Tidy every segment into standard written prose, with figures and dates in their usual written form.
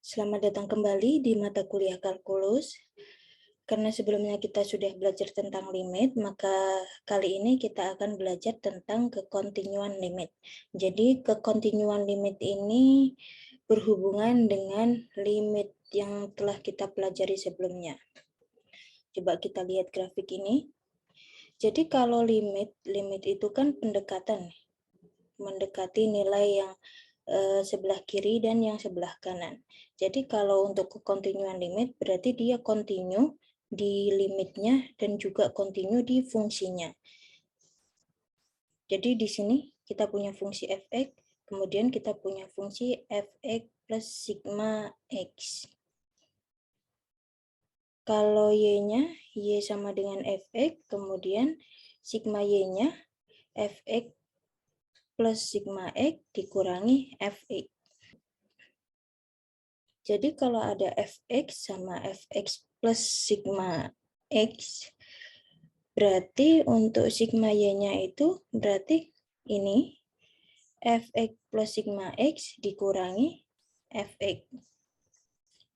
Selamat datang kembali di mata kuliah kalkulus. Karena sebelumnya kita sudah belajar tentang limit, maka kali ini kita akan belajar tentang kekontinuan limit. Jadi kekontinuan limit ini berhubungan dengan limit yang telah kita pelajari sebelumnya. Coba kita lihat grafik ini. Jadi kalau limit itu kan pendekatan, mendekati nilai yang sebelah kiri dan yang sebelah kanan. Jadi kalau untuk kekontinuan limit berarti dia kontinu di limitnya dan juga kontinu di fungsinya. Jadi di sini kita punya fungsi fx, kemudian kita punya fungsi fx plus sigma x. Kalau y-nya, y sama dengan fx, kemudian sigma y-nya fx plus sigma x dikurangi fx. Jadi kalau ada fx sama fx plus sigma x, berarti untuk sigma y-nya itu berarti ini fx plus sigma x dikurangi fx.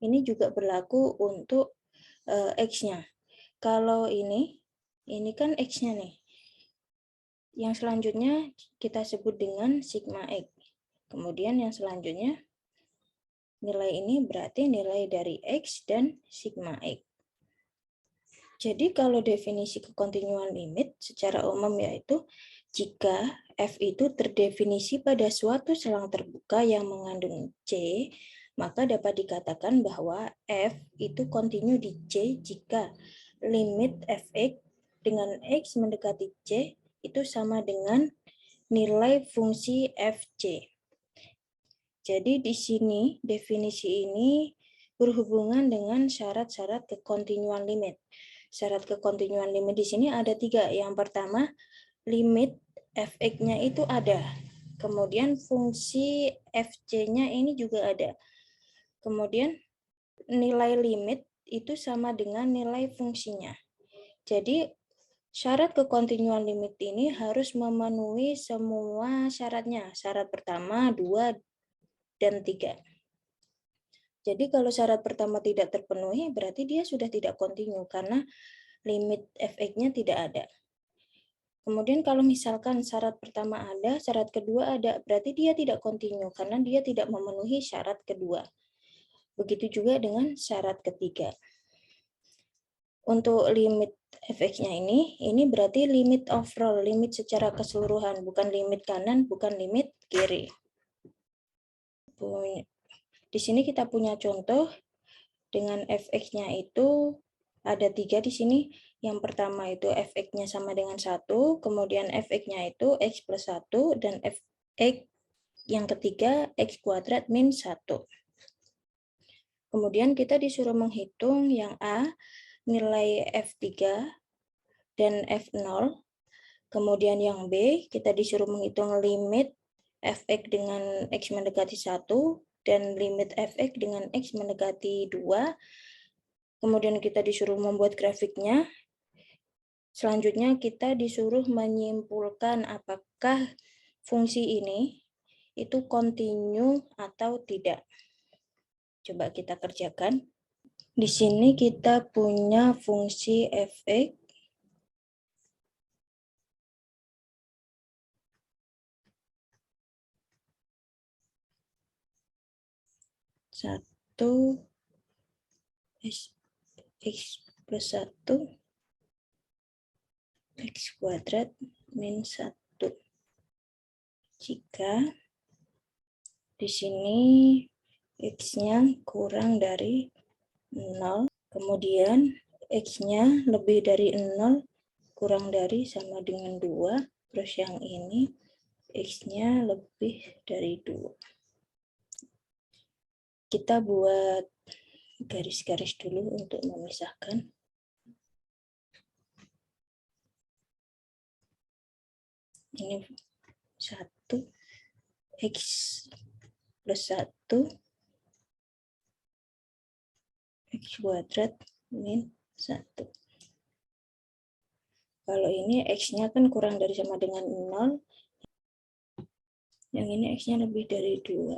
Ini juga berlaku untuk x-nya. Kalau ini kan x-nya nih. Yang selanjutnya kita sebut dengan sigma x. Kemudian yang selanjutnya nilai ini berarti nilai dari x dan sigma x. Jadi kalau definisi kekontinuan limit secara umum yaitu jika f itu terdefinisi pada suatu selang terbuka yang mengandung c, maka dapat dikatakan bahwa f itu kontinu di c jika limit fx dengan x mendekati c itu sama dengan nilai fungsi fc. Jadi di sini definisi ini berhubungan dengan syarat-syarat kekontinuan limit. Syarat kekontinuan limit di sini ada 3. Yang pertama, limit fx-nya itu ada. Kemudian fungsi fc-nya ini juga ada. Kemudian nilai limit itu sama dengan nilai fungsinya. Jadi syarat kekontinuan limit ini harus memenuhi semua syaratnya. Syarat pertama, 2, dan 3. Jadi kalau syarat pertama tidak terpenuhi, berarti dia sudah tidak kontinu karena limit fx-nya tidak ada. Kemudian kalau misalkan syarat pertama ada, syarat kedua ada, berarti dia tidak kontinu karena dia tidak memenuhi syarat kedua. Begitu juga dengan syarat ketiga. Untuk limit fx-nya ini berarti limit overall, limit secara keseluruhan, bukan limit kanan, bukan limit kiri. Di sini kita punya contoh dengan fx-nya itu ada 3 di sini. Yang pertama itu fx-nya sama dengan 1, kemudian fx-nya itu x plus 1, dan fx yang ketiga x kuadrat min 1. Kemudian kita disuruh menghitung yang A, nilai f3 dan f0. Kemudian yang B, kita disuruh menghitung limit fx dengan x mendekati 1 dan limit fx dengan x mendekati 2. Kemudian kita disuruh membuat grafiknya. Selanjutnya kita disuruh menyimpulkan apakah fungsi ini itu kontinu atau tidak. Coba kita kerjakan. Di sini kita punya fungsi fx satu x plus 1 x kuadrat min 1. Jika di sini x-nya kurang dari 0, kemudian x-nya lebih dari 0, kurang dari sama dengan 2, terus yang ini x-nya lebih dari 2. Kita buat garis-garis dulu untuk memisahkan. Ini 1, x plus 1, x kuadrat min 1. Kalau ini x-nya kan kurang dari sama dengan 0, yang ini x-nya lebih dari 2.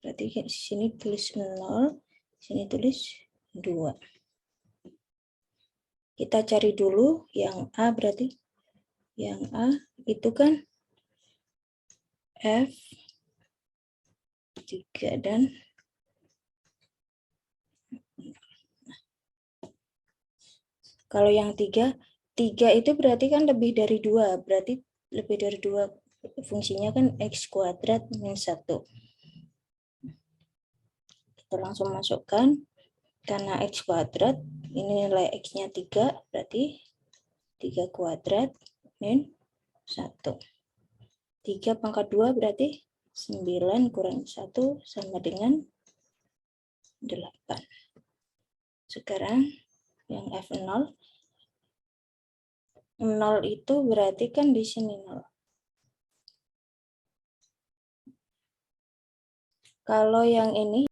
Berarti di sini tulis 0, sini tulis 2. Kita cari dulu yang A, berarti yang A itu kan F3 dan kalau yang 3 itu berarti kan lebih dari 2, berarti lebih dari 2 fungsinya kan X kuadrat minus 1. Kita langsung masukkan, karena X kuadrat, ini nilai X-nya 3, berarti 3 kuadrat min 1. 3 pangkat 2 berarti 9 kurang 1 sama dengan 8. Sekarang yang F0, 0 itu berarti kan di sini 0. Kalau yang ini,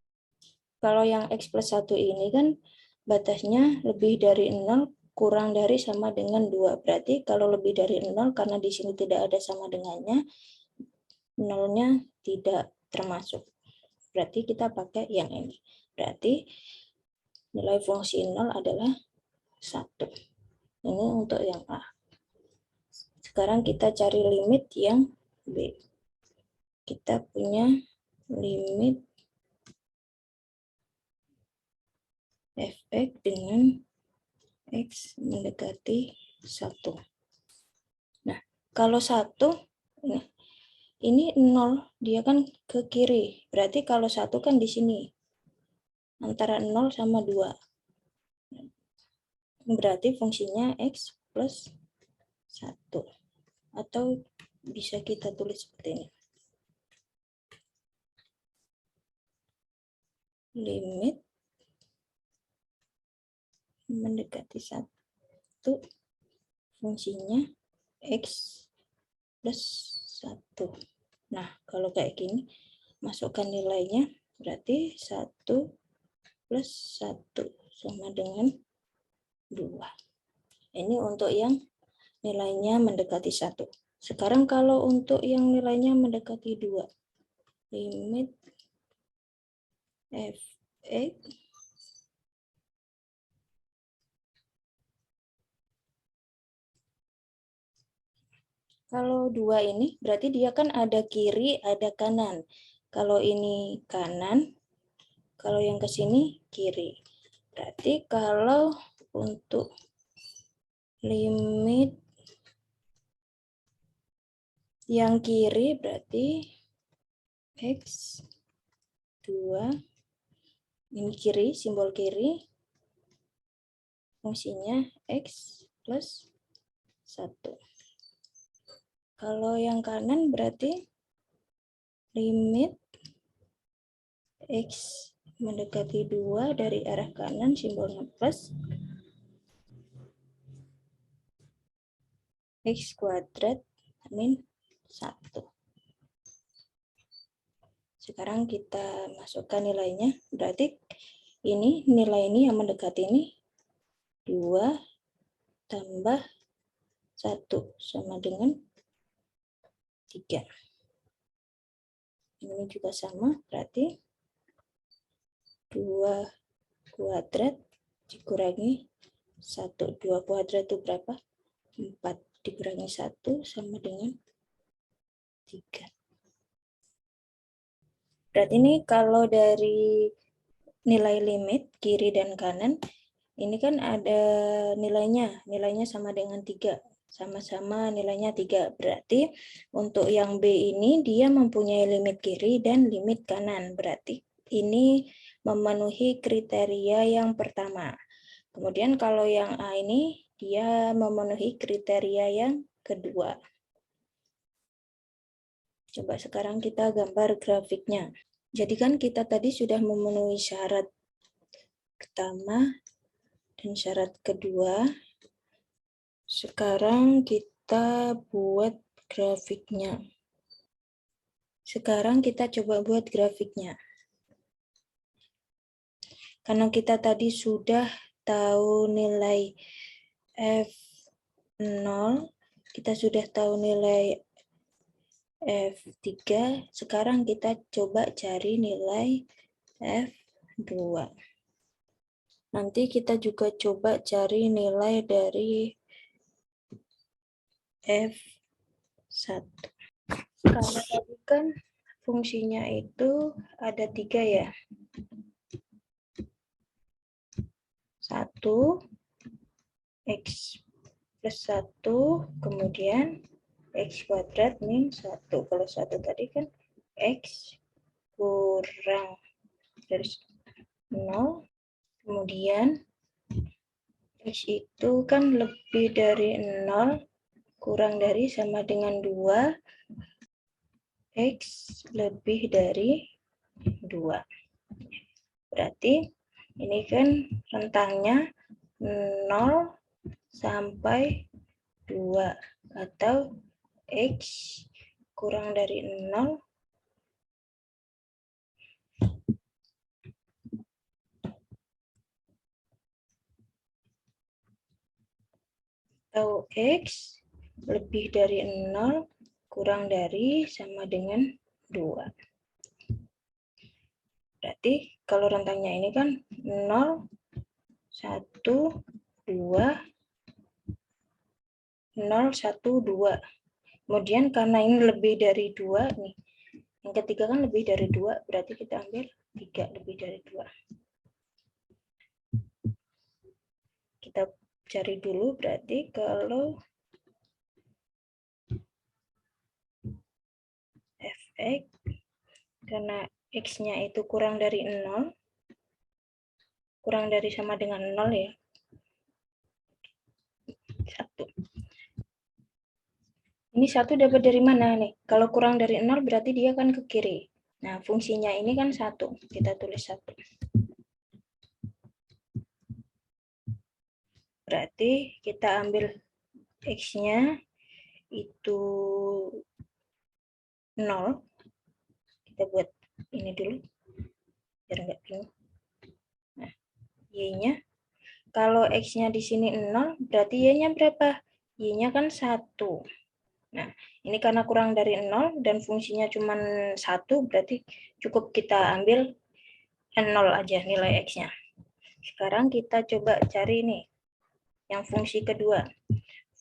kalau yang X plus 1 ini kan batasnya lebih dari 0 kurang dari sama dengan 2. Berarti kalau lebih dari 0, karena di sini tidak ada sama dengannya, 0-nya tidak termasuk. Berarti kita pakai yang ini. Berarti nilai fungsi 0 adalah 1. Ini untuk yang A. Sekarang kita cari limit yang B. Kita punya limit fx dengan x mendekati 1. Nah, kalau 1, ini 0, dia kan ke kiri. Berarti kalau 1 kan di sini. Antara 0 sama 2. Berarti fungsinya x plus 1. Atau bisa kita tulis seperti ini. Limit mendekati 1, fungsinya x plus 1. Nah, kalau kayak gini, masukkan nilainya, berarti 1 plus 1 sama dengan 2. Ini untuk yang nilainya mendekati 1. Sekarang kalau untuk yang nilainya mendekati 2, limit fx kalau 2 ini berarti dia kan ada kiri, ada kanan. Kalau ini kanan, kalau yang ke sini kiri. Berarti kalau untuk limit yang kiri berarti x 2, ini kiri, simbol kiri, fungsinya x plus 1. Kalau yang kanan berarti limit x mendekati 2 dari arah kanan, simbolnya plus, x kuadrat min 1. Sekarang kita masukkan nilainya, berarti ini nilai ini yang mendekati ini 2 tambah 1 sama dengan 3. Ini juga sama, berarti 2 kuadrat dikurangi 1. 2 kuadrat itu berapa? 4 dikurangi 1 sama dengan 3. Berarti ini kalau dari nilai limit kiri dan kanan, ini kan ada nilainya sama dengan 3. Sama-sama nilainya 3. Berarti untuk yang B ini dia mempunyai limit kiri dan limit kanan. Berarti ini memenuhi kriteria yang pertama. Kemudian kalau yang A ini dia memenuhi kriteria yang kedua. Coba sekarang kita gambar grafiknya. Jadi kan kita tadi sudah memenuhi syarat pertama dan syarat kedua. Sekarang kita buat grafiknya. Sekarang kita coba buat grafiknya. Karena kita tadi sudah tahu nilai F0, kita sudah tahu nilai F3. Sekarang kita coba cari nilai F2. Nanti kita juga coba cari nilai dari F1. Karena tadi kan fungsinya itu ada 3 ya. 1, X plus 1, kemudian X kuadrat min 1. Kalau 1 tadi kan X kurang dari 0, kemudian X itu kan lebih dari 0, kurang dari sama dengan 2, X lebih dari 2. Berarti ini kan rentangnya 0 sampai 2 atau X kurang dari 0 atau X lebih dari 0 kurang dari sama dengan 2. Berarti kalau rentangnya ini kan 0, 1, 2, 0, 1, 2. Kemudian karena ini lebih dari 2 nih. Yang ketiga kan lebih dari 2, berarti kita ambil 3 lebih dari 2. Kita cari dulu berarti kalau Fx, karena X-nya itu kurang dari 0, kurang dari sama dengan 0 ya, 1. Ini 1 dapat dari mana nih? Kalau kurang dari 0 berarti dia kan ke kiri. Nah, fungsinya ini kan 1. Kita tulis 1. Berarti kita ambil X-nya itu 0. Kita buat ini dulu, biar nggak bingung. Nah, Y-nya, kalau X-nya di sini 0, berarti Y-nya berapa? Y-nya kan 1. Nah, ini karena kurang dari 0 dan fungsinya cuma 1, berarti cukup kita ambil 0 aja nilai X-nya. Sekarang kita coba cari nih yang fungsi kedua.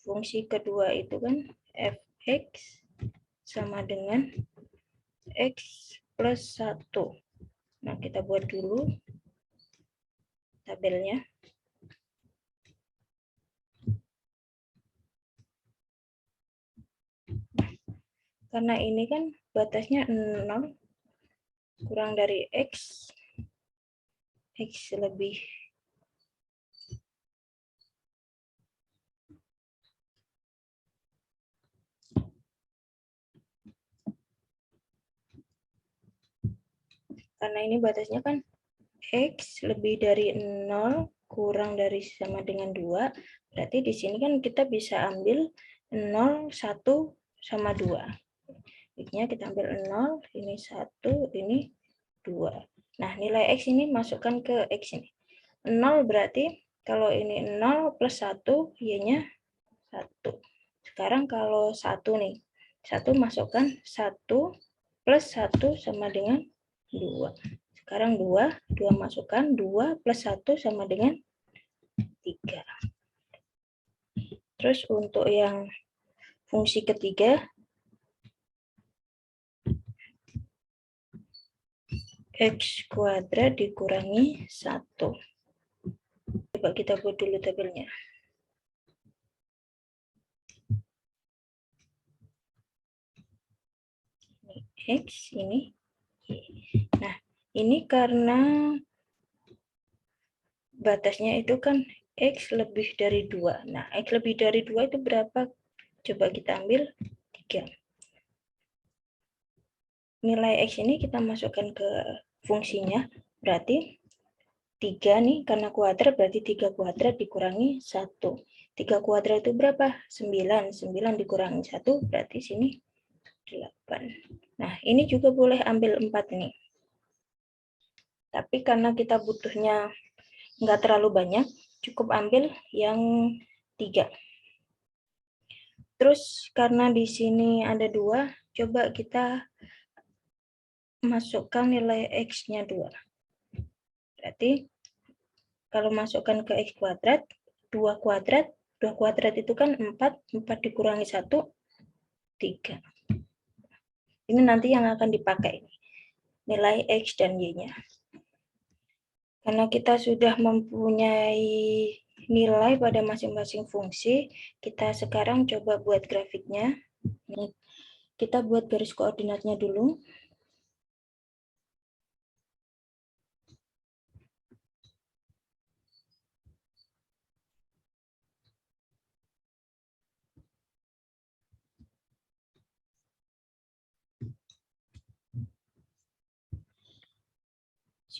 Fungsi kedua itu kan Fx sama dengan X plus 1. Nah, kita buat dulu tabelnya. Karena ini kan batasnya 0, kurang dari X, X lebih karena ini batasnya kan X lebih dari 0 kurang dari sama dengan 2, berarti di sini kan kita bisa ambil 0, 1 sama 2. X-nya kita ambil 0, ini 1, ini 2. Nah, nilai X ini masukkan ke X ini. 0 berarti kalau ini 0 plus 1, Y-nya 1. Sekarang kalau 1 nih, 1 masukkan 1 plus 1 sama dengan 2. Sekarang 2 masukkan 2 plus 1 sama dengan 3. Terus untuk yang fungsi ketiga, X kuadrat dikurangi 1. Coba kita buat dulu tabelnya. Ini X, ini Y. Nah, ini karena batasnya itu kan X lebih dari 2. Nah, X lebih dari 2 itu berapa? Coba kita ambil 3. Nilai X ini kita masukkan ke fungsinya, berarti 3 nih, karena kuadrat berarti 3 kuadrat dikurangi 1. 3 kuadrat itu berapa? 9. 9 dikurangi 1, berarti sini 8. Nah, ini juga boleh ambil 4 nih. Tapi karena kita butuhnya nggak terlalu banyak, cukup ambil yang 3. Terus karena di sini ada 2, coba kita masukkan nilai X-nya 2. Berarti kalau masukkan ke X kuadrat, 2 kuadrat itu kan 4 dikurangi 1, 3. Ini nanti yang akan dipakai, nilai X dan Y-nya. Karena kita sudah mempunyai nilai pada masing-masing fungsi, kita sekarang coba buat grafiknya. Ini kita buat garis koordinatnya dulu.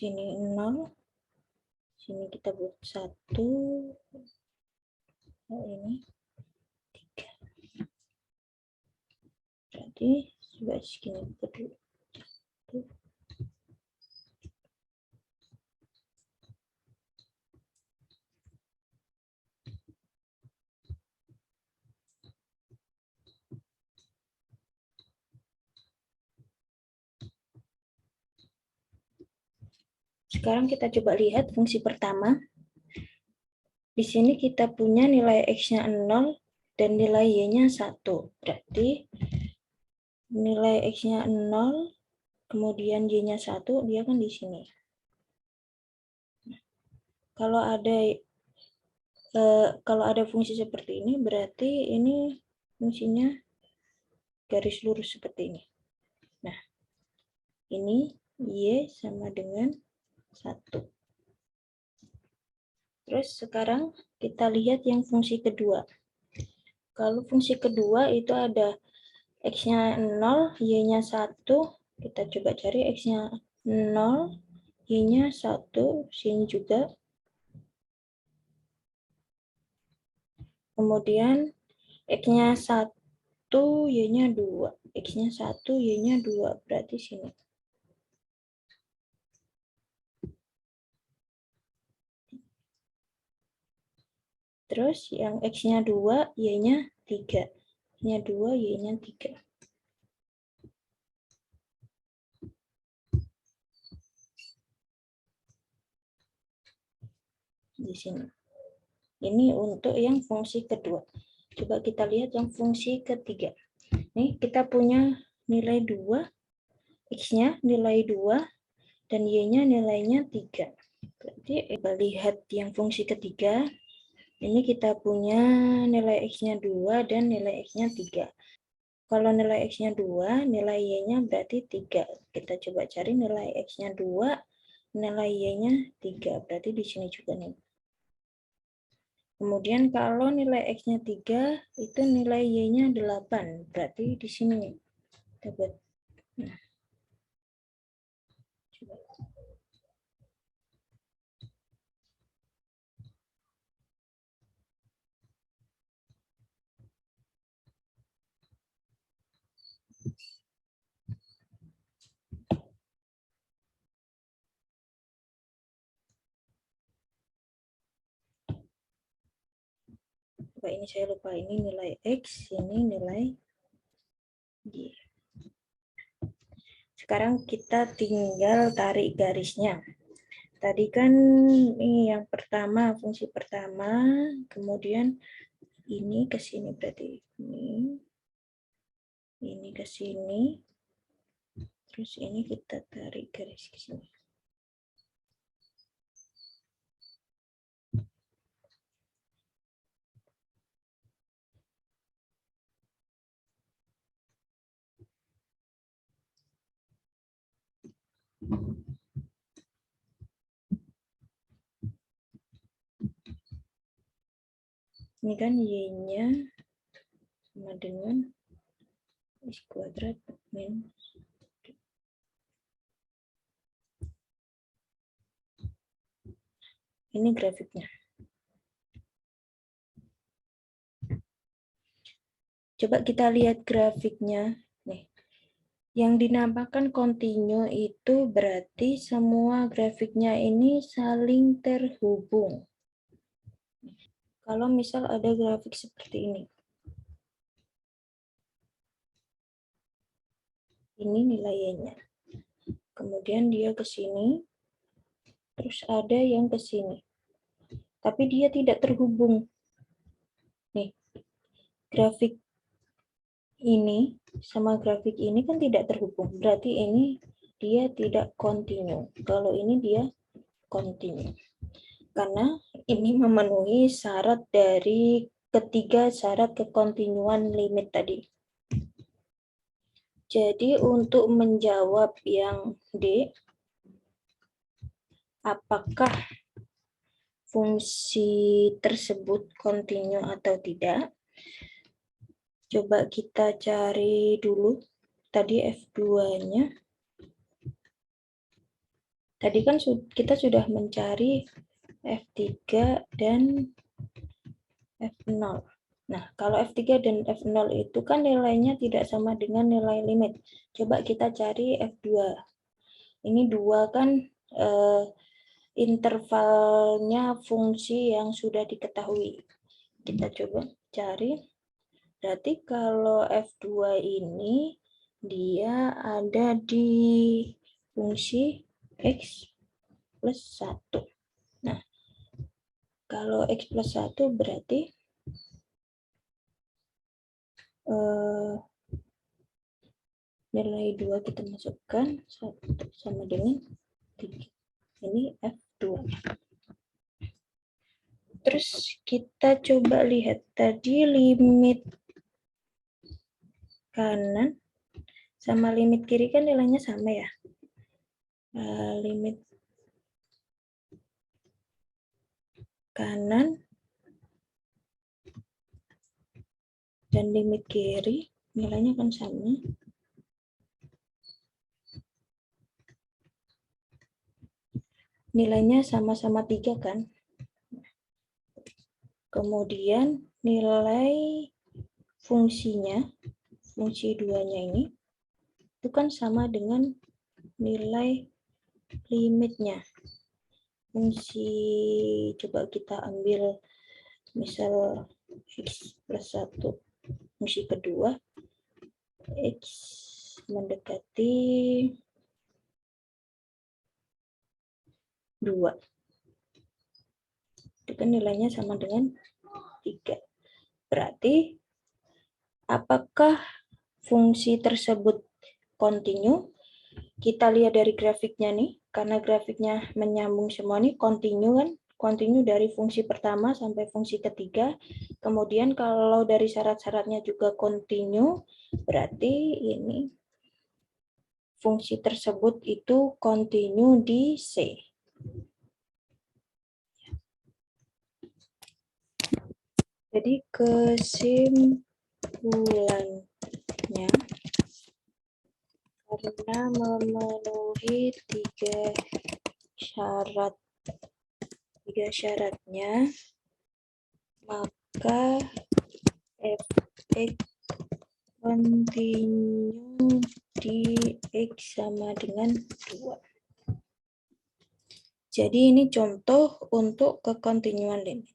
Sini 0, sini kita buat 1, ini 3. Berarti coba segini dulu. 1. Sekarang kita coba lihat fungsi pertama. Di sini kita punya nilai X-nya 0 dan nilai Y-nya 1. Berarti nilai X-nya 0, kemudian Y-nya 1, dia kan di sini. Kalau ada fungsi seperti ini, berarti ini fungsinya garis lurus seperti ini. Nah, ini Y sama dengan 1. Terus sekarang kita lihat yang fungsi kedua. Kalau fungsi kedua itu ada X-nya 0, Y-nya 1. Kita coba cari X-nya 0, Y-nya 1, sini juga. Kemudian X-nya 1, Y-nya 2. X-nya 1, Y-nya 2. Berarti sini. Terus yang X-nya 2, Y-nya 3. X-nya 2, Y-nya 3. Di sini. Ini untuk yang fungsi kedua. Coba kita lihat yang fungsi ketiga. Nih, kita punya nilai 2, X-nya nilai 2, dan Y-nya nilainya 3. Berarti kita lihat yang fungsi ketiga. Ini kita punya nilai X-nya 2 dan nilai X-nya 3. Kalau nilai X-nya 2, nilai Y-nya berarti 3. Kita coba cari nilai X-nya 2, nilai Y-nya 3. Berarti di sini juga nih. Kemudian kalau nilai X-nya 3, itu nilai Y-nya 8. Berarti di sini. Kita buat. Nah. Coba. Ini saya lupa, ini nilai X, ini nilai Y. Sekarang kita tinggal tarik garisnya. Tadi kan ini yang pertama, fungsi pertama, kemudian ini ke sini, berarti ini ke sini, terus ini kita tarik garis ke sini. Ini kan Y-nya sama dengan X kuadrat minus. Ini grafiknya. Coba kita lihat grafiknya. Nih. Yang dinamakan kontinu itu berarti semua grafiknya ini saling terhubung. Kalau misal ada grafik seperti ini. Ini nilai y-nya. Kemudian dia ke sini, terus ada yang ke sini. Tapi dia tidak terhubung. Nih, grafik ini sama grafik ini kan tidak terhubung. Berarti ini dia tidak kontinu. Kalau ini dia kontinu. Karena ini memenuhi syarat dari ketiga syarat kekontinuan limit tadi. Jadi untuk menjawab yang D, apakah fungsi tersebut kontinu atau tidak? Coba kita cari dulu tadi F2-nya. Tadi kan kita sudah mencari F3 dan F0. Nah, kalau F3 dan F0 itu kan nilainya tidak sama dengan nilai limit. Coba kita cari F2. Ini 2 kan intervalnya fungsi yang sudah diketahui. Kita coba cari. Berarti kalau F2 ini dia ada di fungsi X plus 1. Nah, kalau X plus 1 berarti nilai 2 kita masukkan 1 sama dengan 3. Ini F2. Terus kita coba lihat tadi limit kanan sama limit kiri kan nilainya sama ya. Limit kanan dan limit kiri nilainya kan sama. Nilainya sama-sama 3 kan. Kemudian nilai fungsinya, fungsi 2-nya ini, itu kan sama dengan nilai limitnya. Fungsi, coba kita ambil misal X plus 1, fungsi kedua, X mendekati 2. Itu kan nilainya sama dengan 3. Berarti apakah fungsi tersebut kontinu? Kita lihat dari grafiknya nih, karena grafiknya menyambung semua nih, kontinu kan? Kontinu dari fungsi pertama sampai fungsi ketiga. Kemudian kalau dari syarat-syaratnya juga kontinu, berarti ini fungsi tersebut itu kontinu di C. Jadi kesimpulannya, karena memenuhi tiga syaratnya, maka fx kontinu di X sama dengan 2. Jadi ini contoh untuk kekontinuan limit.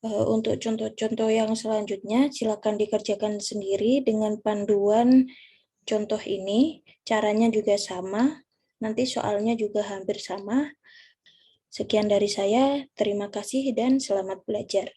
Untuk contoh-contoh yang selanjutnya, silakan dikerjakan sendiri dengan panduan contoh ini. Caranya juga sama, nanti soalnya juga hampir sama. Sekian dari saya, terima kasih dan selamat belajar.